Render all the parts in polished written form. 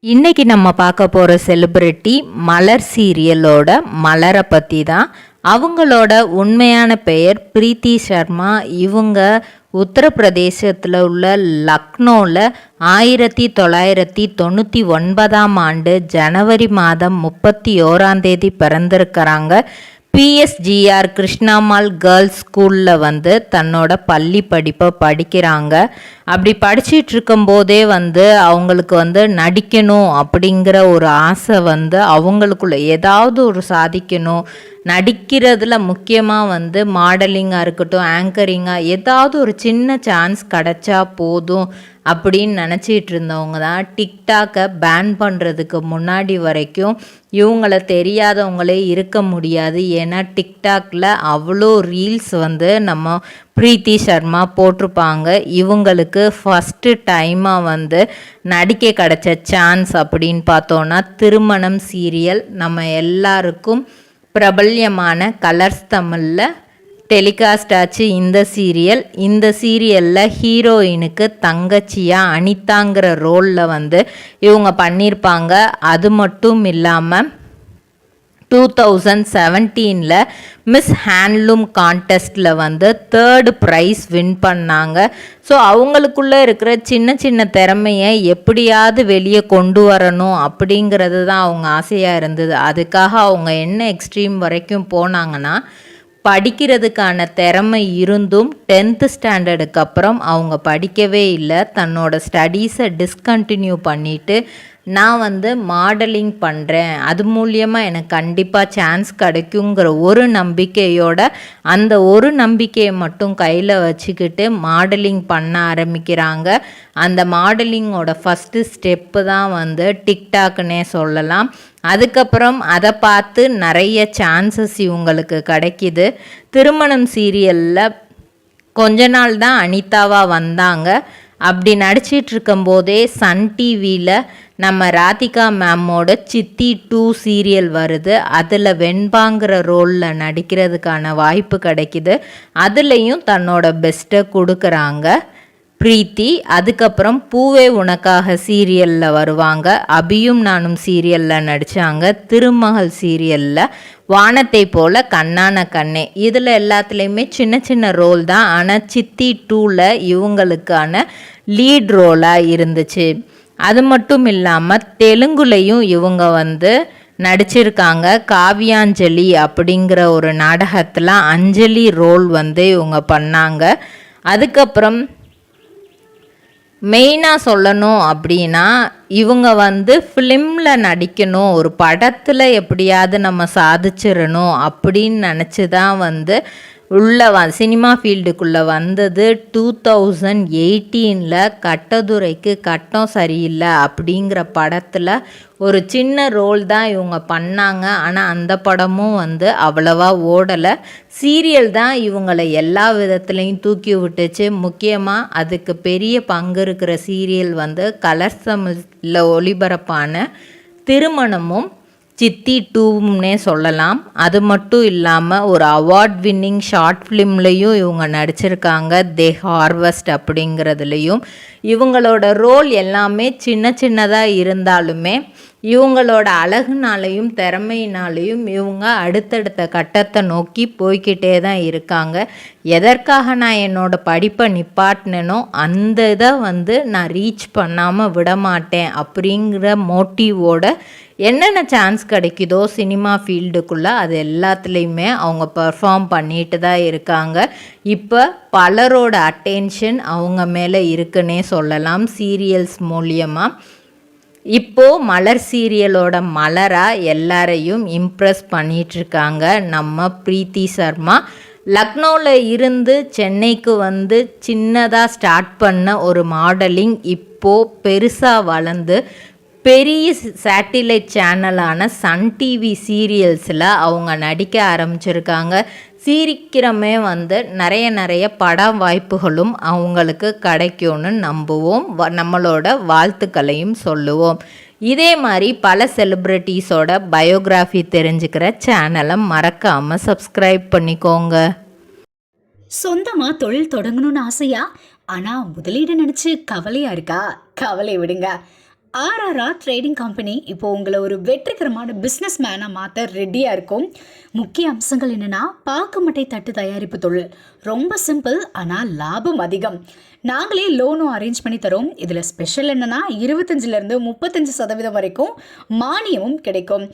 இன்னைக்கு நம்ம பார்க்க போகிற செலிபிரிட்டி மலர் சீரியலோட மலரை பற்றி தான். அவங்களோட உண்மையான பெயர் பிரீத்தி சர்மா. இவங்க உத்தரப்பிரதேசத்தில் உள்ள லக்னோவில் 1999 ஆண்டு ஜனவரி மாதம் 31 பிறந்திருக்கிறாங்க. பிஎஸ்ஜிஆர் கிருஷ்ணாமால் கேர்ள்ஸ் ஸ்கூலில் தன்னோட பள்ளி படிப்பை படிக்கிறாங்க. அப்படி படிச்சிட்டு இருக்கும்போதே அவங்களுக்கு நடிக்கணும் அப்படிங்கிற ஒரு ஆசை அவங்களுக்குள்ள ஏதாவது ஒரு சாதிக்கணும். நடிக்கிறதுல முக்கியமாக மாடலிங்காக இருக்கட்டும், ஆங்கரிங்காக ஏதாவது ஒரு சின்ன சான்ஸ் கிடச்சா போதும் அப்படின்னு நினச்சிட்டு இருந்தவங்க தான் டிக்டாக்கை பேன் பண்ணுறதுக்கு முன்னாடி வரைக்கும் இவங்கள தெரியாதவங்களே இருக்க முடியாது. ஏன்னா டிக்டாக்ல அவ்வளோ ரீல்ஸ் நம்ம பிரீத்தி சர்மா போட்டிருப்பாங்க. இவங்களுக்கு ஃபஸ்ட்டு டைமாக நடிக்க கிடச்ச சான்ஸ் அப்படின்னு பார்த்தோன்னா திருமணம் சீரியல் நம்ம எல்லாருக்கும் பிரபல்யமான கலர்ஸ் தமிழில் டெலிகாஸ்ட் ஆச்சு இந்த சீரியலில் ஹீரோயினுக்கு தங்கச்சியாக அனிதாங்கிற ரோலில் இவங்க பண்ணியிருப்பாங்க. அது மட்டும் இல்லாமல் 2017 மிஸ் ஹேண்ட்லூம் கான்டெஸ்ட்டில் 3rd ப்ரைஸ் வின் பண்ணாங்க. ஸோ அவங்களுக்குள்ளே இருக்கிற சின்ன சின்ன திறமையை எப்படியாவது வெளியே கொண்டு வரணும் அப்படிங்கிறது தான் அவங்க ஆசையாக இருந்தது. அதுக்காக அவங்க என்ன எக்ஸ்ட்ரீம் வரைக்கும் போனாங்கன்னா, படிக்கிறதுக்கான திறமை இருந்தும் 10th ஸ்டாண்டர்டுக்கு அப்புறம் அவங்க படிக்கவே இல்லை. தன்னோட ஸ்டடீஸை டிஸ்கண்டினியூ பண்ணிவிட்டு நான் மாடலிங் பண்ணுறேன், அது மூலியமாக எனக்கு கண்டிப்பாக சான்ஸ் கிடைக்குங்கிற ஒரு நம்பிக்கையோட அந்த ஒரு நம்பிக்கையை மட்டும் கையில் வச்சுக்கிட்டு மாடலிங் பண்ண ஆரம்பிக்கிறாங்க. அந்த மாடலிங்கோட ஃபஸ்ட்டு ஸ்டெப்பு தான் டிக்டாக்னே சொல்லலாம். அதுக்கப்புறம் அதை பார்த்து நிறைய சான்சஸ் இவங்களுக்கு கிடைக்கிது. திருமணம் சீரியலில் கொஞ்ச நாள் தான் அனிதாவாக வந்தாங்க. அப்படி நடிச்சிட்டு இருக்கும்போதே சன் டிவியில் நம்ம ராதிகா மேமோட சித்தி 2 சீரியல் வருது. அதில் வெண்பாங்கிற ரோலில் நடிக்கிறதுக்கான வாய்ப்பு கிடைக்கிது. அதுலேயும் தன்னோட பெஸ்ட்டை கொடுக்குறாங்க பிரீத்தி. அதுக்கப்புறம் பூவே உனக்காக சீரியலில் வருவாங்க. அபியும் நானும் சீரியலில் நடித்தாங்க. திருமகள் சீரியலில் வானத்தை போல கண்ணான கண்ணே, இதில் எல்லாத்துலேயுமே சின்ன சின்ன ரோல் தான். ஆனால் சித்தி 2ல் இவங்களுக்கான லீட் ரோலாக இருந்துச்சு. அது மட்டும் இல்லாமல் தெலுங்குலையும் இவங்க நடிச்சிருக்காங்க. காவியாஞ்சலி அப்படிங்கிற ஒரு நாடகத்தில் அஞ்சலி ரோல் இவங்க பண்ணாங்க. அதுக்கப்புறம் மெயினாக சொல்லணும் அப்படின்னா, இவங்க ஃபிலிமில் நடிக்கணும், ஒரு படத்தில் எப்படியாவது நம்ம சாதிச்சிடணும் அப்படின்னு நினச்சி தான் உள்ள சினிமா ஃபீல்டுக்குள்ளே வந்தது. 2018 கட்டதுரைக்கு கட்டம் சரியில்லை அப்படிங்கிற படத்தில் ஒரு சின்ன ரோல் தான் இவங்க பண்ணாங்க. ஆனால் அந்த படமும் அவ்வளவா ஓடலை. சீரியல் தான் இவங்களை எல்லா விதத்துலேயும் தூக்கி விட்டுச்சு. முக்கியமாக அதுக்கு பெரிய பங்கு இருக்கிற சீரியல் கலர்ஸ் தமிழில் ஒளிபரப்பான திருமணமும் சித்தி 2ம்னே சொல்லலாம். அது மட்டும் இல்லாமல் ஒரு அவார்ட் வின்னிங் ஷார்ட் ஃபிலிம்லேயும் இவங்க நடிச்சிருக்காங்க. தி ஹார்வெஸ்ட் அப்படிங்கிறதுலையும். இவங்களோட ரோல் எல்லாமே சின்ன சின்னதாக இருந்தாலுமே இவங்களோட அழகுனாலையும் திறமையினாலையும் இவங்க அடுத்தடுத்த கட்டத்தை நோக்கி போய்கிட்டே தான் இருக்காங்க. எதற்காக நான் என்னோடய படிப்பை நிப்பாட்டினேனோ அந்த இதை நான் ரீச் பண்ணாமல் விடமாட்டேன் அப்படிங்கிற மோட்டிவோட என்னென்ன சான்ஸ் கிடைக்குதோ சினிமா ஃபீல்டுக்குள்ளே அது எல்லாத்துலேயுமே அவங்க பர்ஃபார்ம் பண்ணிட்டு தான் இருக்காங்க. இப்போ பலரோட அட்டென்ஷன் அவங்க மேலே இருக்குன்னே சொல்லலாம் சீரியல்ஸ் மூலியமாக. இப்போது மலர் சீரியலோட மலராக எல்லாரையும் இம்ப்ரெஸ் பண்ணிகிட்ருக்காங்க நம்ம பிரீத்தி சர்மா. லக்னோவில் இருந்து சென்னைக்கு சின்னதாக ஸ்டார்ட் பண்ண ஒரு மாடலிங் இப்போது பெருசாக வளர்ந்து பெரிய சேட்டிலைட் சேனலான சன் டிவி சீரியல்ஸில் அவங்க நடிக்க ஆரம்பிச்சிருக்காங்க. சீக்கிரமே நிறைய பட வாய்ப்புகளும் அவங்களுக்கு கிடைக்கும்னு நம்புவோம். நம்மளோட வாழ்த்துக்களையும் சொல்லுவோம். இதே மாதிரி பல செலிப்ரிட்டிஸோட பயோகிராஃபி தெரிஞ்சுக்கிற சேனலை மறக்காமல் சப்ஸ்கிரைப் பண்ணிக்கோங்க. சொந்தமாக தொழில் தொடங்கணும்னு ஆசையா? ஆனால் முதலீடு நினச்சி கவலையாக இருக்கா? கவலை விடுங்க. ஆர்ஆர்ஆர் ட்ரேடிங் கம்பெனி இப்போ உங்களை ஒரு வெற்றிகரமான பிஸ்னஸ் மேனாக மாற்ற ரெடியாக இருக்கும். முக்கிய அம்சங்கள் என்னென்னா, பாக்குமட்டை தட்டு தயாரிப்பு தொழில் ரொம்ப சிம்பிள், ஆனால் லாபம் அதிகம். நாங்களே லோனும் அரேஞ்ச் பண்ணி தரோம். இதில் ஸ்பெஷல் என்னென்னா 25% 35% வரைக்கும் மானியமும் கிடைக்கும்.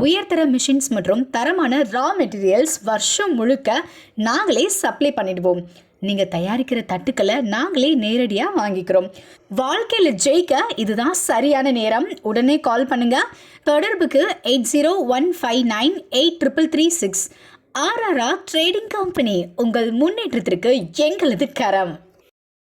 உயர்தர மிஷின்ஸ் மற்றும் தரமான ரா மெட்டீரியல்ஸ் வருஷம் முழுக்க நாங்களே சப்ளை பண்ணிடுவோம். நீங்கள் தயாரிக்கிற தட்டுக்களை நாங்களே நேரடியாக வாங்கிக்கிறோம். வாழ்க்கையில் ஜெயிக்க இதுதான் சரியான நேரம். உடனே கால் பண்ணுங்க. தொடர்புக்கு 8015983336. ஆர்ஆர்ஆர் ட்ரேடிங் கம்பெனி, உங்கள் முன்னேற்றத்திற்கு எங்களது கரம்.